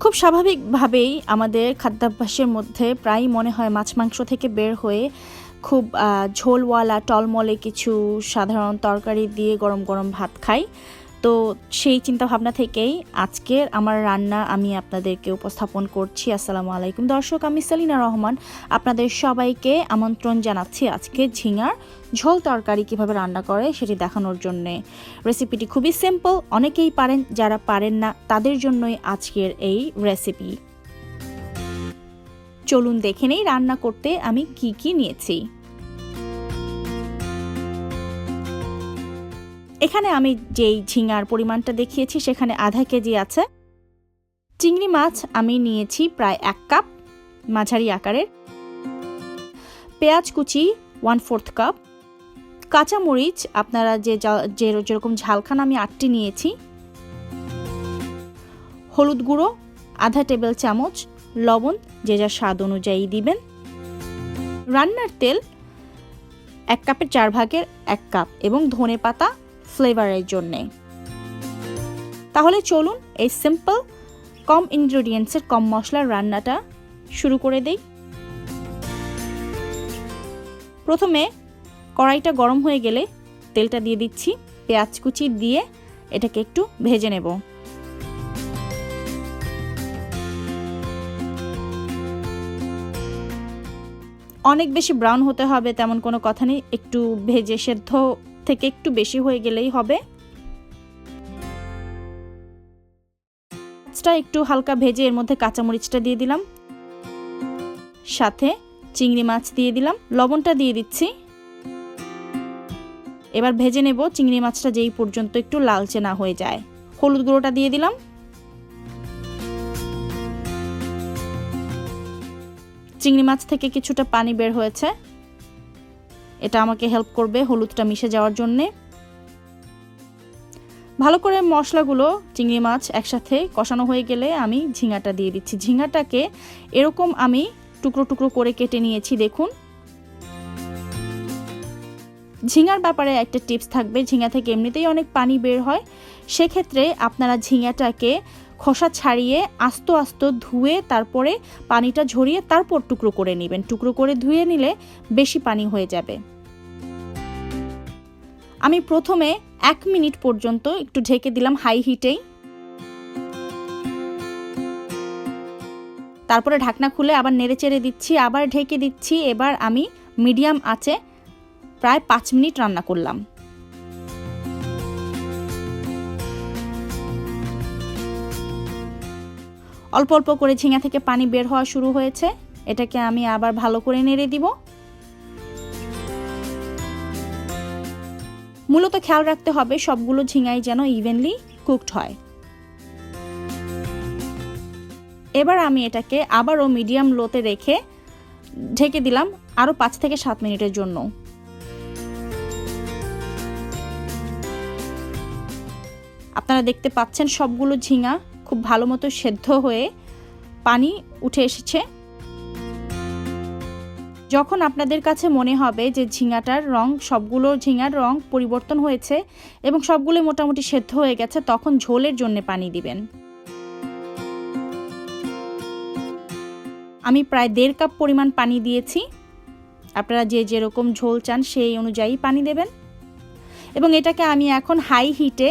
খুব স্বাভাবিকভাবেই আমাদের খাদ্যাভ্যাসের মধ্যে প্রায়ই মনে হয় মাছ মাংস থেকে বের হয়ে খুব ঝোলওয়ালা টলমলে কিছু সাধারণ তরকারি দিয়ে গরম গরম ভাত খাই। তো সেই চিন্তাভাবনা থেকেই আজকের আমার রান্না আমি আপনাদেরকে উপস্থাপন করছি। আসসালামু আলাইকুম দর্শক, আমি সেলিনা রহমান আপনাদের সবাইকে আমন্ত্রণ জানাচ্ছি আজকে ঝিঙার ঝোল তরকারি কিভাবে রান্না করে সেটি দেখানোর জন্যে। রেসিপিটি খুবই সিম্পল, অনেকেই পারেন, যারা পারেন না তাদের জন্যই আজকের এই রেসিপি। চলুন দেখে নেই রান্না করতে আমি কি কি নিয়েছি। এখানে আমি যেই ঝিঙার পরিমাণটা দেখিয়েছি সেখানে আধা কেজি আছে। চিংড়ি মাছ আমি নিয়েছি প্রায় 1 কাপ মাঝারি আকারের। পেঁয়াজ কুচি 1/4 কাপ। কাঁচামরিচ আপনারা যেরকম ঝাল খান আমি 8টি নিয়েছি। হলুদ গুঁড়ো আধা টেবিল চামচ, লবণ যে যার স্বাদ অনুযায়ী দিবেন। রান্নার তেল 1 কাপের 4 ভাগের 1 কাপ এবং ধনে পাতা ফ্লেভারের জন্যে। তাহলে চলুন এই সিম্পল কম ইনগ্রেডিয়েন্টসের কম মশলার রান্নাটা শুরু করে দেই। প্রথমে কড়াইটা গরম হয়ে গেলে তেলটা দিয়ে দিচ্ছি। পেঁয়াজ কুচি দিয়ে এটাকে একটু ভেজে নেব। অনেক বেশি ব্রাউন হতে হবে তেমন কোনো কথা নেই, একটু ভেজে সেদ্ধ থেকে একটু বেশি হয়ে গেলেই হবে। একটু হালকা ভেজে এর মধ্যে কাঁচামরিচটা দিয়ে দিলাম, সাথে চিংড়ি মাছ দিয়ে দিলাম, লবণটা দিয়ে দিচ্ছি। এবার ভেজে নেব চিংড়ি মাছটা যেই পর্যন্ত একটু লালচে না হয়ে যায়। হলুদ গুঁড়োটা দিয়ে দিলাম। চিংড়ি মাছ থেকে কিছুটা পানি বের হয়েছে, এটা আমাকে হেল্প করবে হলুদটা মিশে যাওয়ার জন্যে। ভালো করে মশলাগুলো চিংড়ি মাছ একসাথে কষানো হয়ে গেলে আমি ঝিঙাটা দিয়ে দিচ্ছি। ঝিঙাটাকে এরকম আমি টুকরো টুকরো করে কেটে নিয়েছি। দেখুন, ঝিঙার ব্যাপারে একটা টিপস থাকবে, ঝিঙা থেকে এমনিতেই অনেক পানি বের হয়, সেক্ষেত্রে আপনারা ঝিঙাটাকে খোসা ছাড়িয়ে আস্ত আস্ত ধুয়ে তারপরে পানিটা ঝরিয়ে তারপর টুকরো করে নেবেন। টুকরো করে ধুয়ে নিলে বেশি পানি হয়ে যাবে। আমি প্রথমে 1 মিনিট পর্যন্ত একটু ঢেকে দিলাম হাই হিটেই। তারপরে ঢাকনা খুলে আবার নেড়েচেড়ে দিচ্ছি, আবার ঢেকে দিচ্ছি। এবার আমি মিডিয়াম আঁচে প্রায় 5 মিনিট রান্না করলাম। অল্প অল্প করে ঝিঙা থেকে পানি বের হওয়া শুরু হয়েছে, এটাকে আমি আবার ভালো করে নেড়ে দিব। মূলত খেয়াল রাখতে হবে সবগুলো ঝিঙাই যেন ইভেনলি কুকড হয়। এবার আমি এটাকে আবারও মিডিয়াম লোতে রেখে ঢেকে দিলাম আরও 5 থেকে 7 মিনিটের জন্য। আপনারা দেখতে পাচ্ছেন সবগুলো ঝিঙা খুব ভালো মতো সেদ্ধ হয়ে পানি উঠে এসেছে। যখন আপনাদের কাছে মনে হবে যে সবগুলো ঝিঙার রং পরিবর্তন হয়েছে এবং সবগুলো মোটামুটি সেদ্ধ হয়ে গেছে, তখন ঝোলের জন্য পানি দিবেন। আমি প্রায় 1.5 কাপ পরিমাণ পানি দিয়েছি। আপনারা যেরকম ঝোল চান সেই অনুযায়ী পানি দেবেন এবং এটাকে আমি এখন হাই হিটে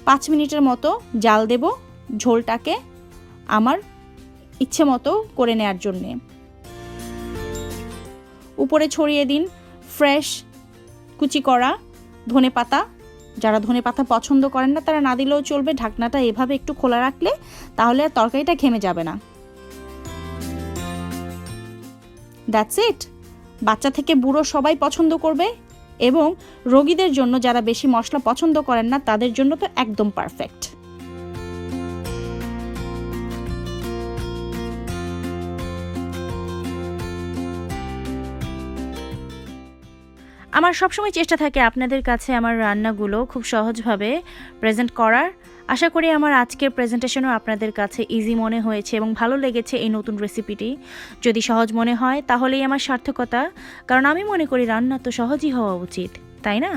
5 মিনিটের মতো জাল দেব, ঝোলটাকে আমার ইচ্ছে মতো করে নেওয়ার জন্যে। উপরে ছড়িয়ে দিন ফ্রেশ কুচি করা ধনে পাতা। যারা ধনে পাতা পছন্দ করেন না তারা না দিলেও চলবে। ঢাকনাটা এভাবে একটু খোলা রাখলে তাহলে আর তরকারিটা ঘেমে যাবে না। That's it. বাচ্চা থেকে বুড়ো সবাই পছন্দ করবে এবং রোগীদের জন্য, যারা বেশি মশলা পছন্দ করেন না তাদের জন্য তো একদম পারফেক্ট। আমার সবসময় চেষ্টা থাকে আপনাদের কাছে আমার রান্নাগুলো খুব সহজভাবে প্রেজেন্ট করার। আশা করি আমার আজকের প্রেজেন্টেশনও আপনাদের কাছে ইজি মনে হয়েছে এবং ভালো লেগেছে এই নতুন রেসিপিটি। যদি সহজ মনে হয় তাহলেই আমার সার্থকতা, কারণ আমি মনে করি রান্না তো সহজই হওয়া উচিত, তাই না?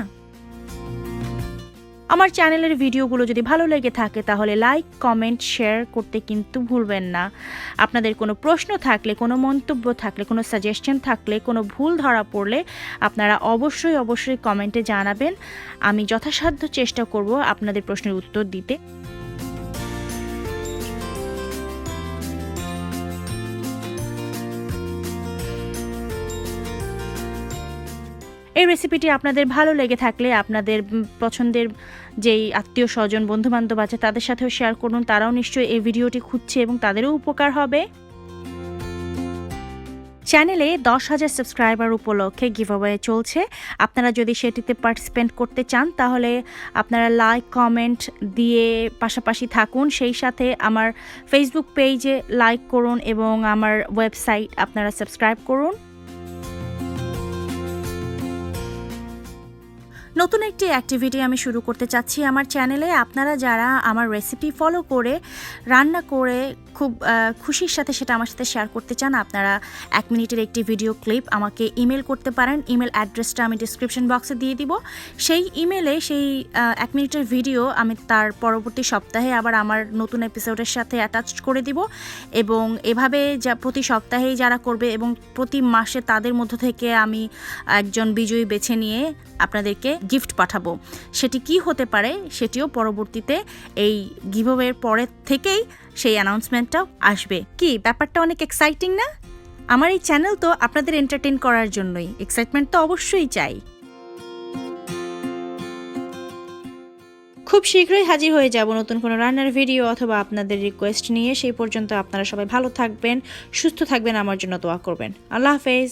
আমার চ্যানেলের ভিডিওগুলো যদি ভালো লেগে থাকে তাহলে লাইক, কমেন্ট, শেয়ার করতে কিন্তু ভুলবেন না। আপনাদের কোনো প্রশ্ন থাকলে, কোনো মন্তব্য থাকলে, কোনো সাজেশন থাকলে, কোনো ভুল ধরা পড়লে আপনারা অবশ্যই কমেন্টে জানাবেন। আমি যথাসাধ্য চেষ্টা করব আপনাদের প্রশ্নের উত্তর দিতে। এই রেসিপিটি আপনাদের ভালো লেগে থাকলে আপনাদের পছন্দের যেই আত্মীয় স্বজন, বন্ধুবান্ধব আছে তাদের সাথেও শেয়ার করুন। তারাও নিশ্চয়ই এই ভিডিওটি খুঁজছে এবং তাদেরও উপকার হবে। চ্যানেলে 10,000 সাবস্ক্রাইবার উপলক্ষে গিভঅ্যাওয়ে চলছে। আপনারা যদি সেটিতে পার্টিসিপেট করতে চান তাহলে আপনারা লাইক, কমেন্ট দিয়ে পাশাপাশি থাকুন। সেই সাথে আমার ফেসবুক পেজে লাইক করুন এবং আমার ওয়েবসাইট আপনারা সাবস্ক্রাইব করুন। নতুন একটি অ্যাক্টিভিটি আমি শুরু করতে চাচ্ছি আমার চ্যানেলে। আপনারা যারা আমার রেসিপি ফলো করে রান্না করে খুব খুশির সাথে সেটা আমার সাথে শেয়ার করতে চান, আপনারা 1 মিনিটের একটি ভিডিও ক্লিপ আমাকে ইমেল করতে পারেন। ইমেল অ্যাড্রেসটা আমি ডিসক্রিপশন বক্সে দিয়ে দিব। সেই ইমেলে সেই 1 মিনিটের ভিডিও আমি তার পরবর্তী সপ্তাহে আবার আমার নতুন এপিসোডের সাথে অ্যাটাচ করে দিব এবং এভাবে যা প্রতি সপ্তাহেই যারা করবে এবং প্রতি মাসে তাদের মধ্য থেকে আমি একজন বিজয়ী বেছে নিয়ে আপনাদেরকে গিফট পাঠাবো। সেটি কি হতে পারে সেটিও পরবর্তীতে এই গিভঅ্যাওয়ের পরের থেকেই সেই অ্যানাউন্সমেন্টটাও আসবে। কি ব্যাপারটা অনেক এক্সাইটিং না? আমার এই চ্যানেল তো আপনাদের এন্টারটেইন করার জন্যই, এক্সাইটমেন্ট তো অবশ্যই চাই। খুব শীঘ্রই হাজির হয়ে যাব নতুন কোনো রান্নার ভিডিও অথবা আপনাদের রিকোয়েস্ট নিয়ে। সেই পর্যন্ত আপনারা সবাই ভালো থাকবেন, সুস্থ থাকবেন, আমার জন্য দোয়া করবেন। আল্লাহ হাফেজ।